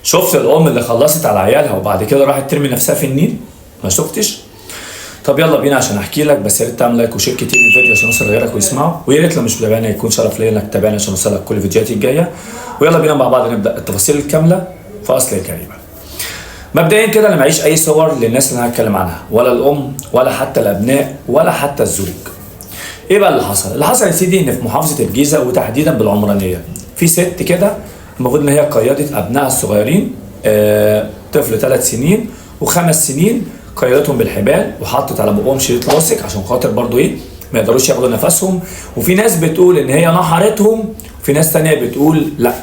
شفت الام اللي خلصت على عيالها وبعد كده راحت ترمي نفسها في النيل؟ ما شفتش؟ طب يلا بينا عشان احكي لك، بس يا ريت تعمل لايك وشير كتير للفيديو عشان يوصل لغيرك ويسمعه، ويا ريت لو مش متابعنا يكون شرف ليا انك تتابعني عشان يوصلك كل الفيديوهات الجايه. ويلا بينا مع بعض نبدا التفاصيل الكامله في اصل الكلمه. مبدئيا كده انا معيش اي صور للناس اللي انا هتكلم عنها، ولا الام ولا حتى الابناء ولا حتى الزوج. ايه بقى اللي حصل؟ اللي حصل يا سيدي ان في محافظه الجيزه وتحديدا بالعمرانيه في ست كده المفروض ان هي قيدت ابنائها الصغيرين، طفل 3 سنين و5 سنين، قيدتهم بالحبال وحطت على بقهم شريط لاصق عشان خاطر برضو ايه ما يقدروش ياخدوا نفسهم. وفي ناس بتقول ان هي نحرتهم وفي ناس تانية بتقول لا،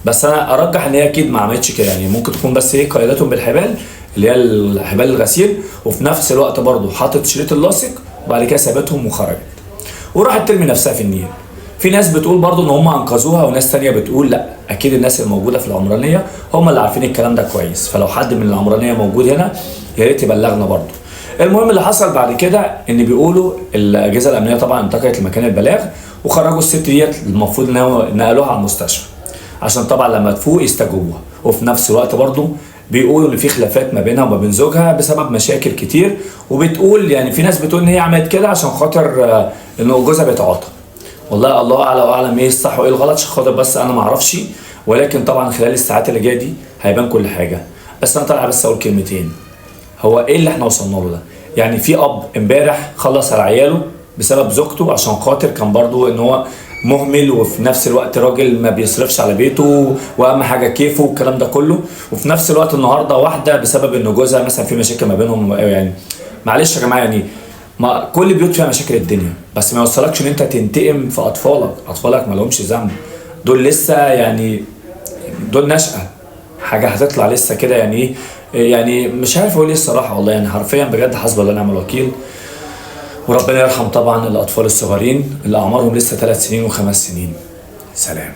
بس انا ارجح ان هي اكيد ما عملتش كده، يعني ممكن تكون بس ايه قيدتهم بالحبال اللي هي الحبال الغسيل، وفي نفس الوقت برضو حطت شريط اللاصق وبعد كده سابتهم وخرجت وراحت ترمي نفسها في النيل. في ناس بتقول برضو ان هم انقذوها، وناس تانية بتقول لا، اكيد الناس الموجوده في العمرانيه هم اللي عارفين الكلام ده كويس، فلو حد من العمرانيه موجود هنا يا ريت يبلغنا برضو. المهم اللي حصل بعد كده ان بيقولوا الاجهزه الامنيه طبعا انتقلت لمكان البلاغ وخرجوا الست ديت، المفروض نقلوها على المستشفى عشان طبعا لما تفوق يستجوبوها. وفي نفس الوقت برضو بيقولوا ان في خلافات ما بينها وما بين زوجها بسبب مشاكل كتير، وبتقول يعني في ناس بتقول ان هي عملت كده عشان خاطر ان جوزها بيتعاطى. والله الله اعلى واعلم ايه الصح وايه الغلط، عشان خاطر بس انا ما اعرفش، ولكن طبعا خلال الساعات اللي جايه دي هيبان كل حاجه. بس انا طالع بس اقول كلمتين، هو ايه اللي احنا وصلنا له ده؟ يعني في اب امبارح خلص على عياله بسبب زوجته عشان خاطر كان برضو ان هو مهمل، وفي نفس الوقت راجل ما بيصرفش على بيته واهم حاجه كيفه والكلام ده كله. وفي نفس الوقت النهارده واحده بسبب ان جوزها مثلا في مشاكل ما بينهم. يعني معلش يا جماعه، يعني ما كل بيوت فيها مشاكل الدنيا، بس ما يوصلكش ان انت تنتقم في اطفالك ما لهمش ذنب، دول لسه يعني دول نشأة، حاجه هتطلع لسه كده يعني ايه. يعني مش عارف اقول ايه الصراحه، والله يعني حرفيا بجد حسبي الله ونعم الوكيل. وربنا يرحم طبعا الاطفال الصغيرين اللي اعمارهم لسه 3 سنين و5 سنين. سلام.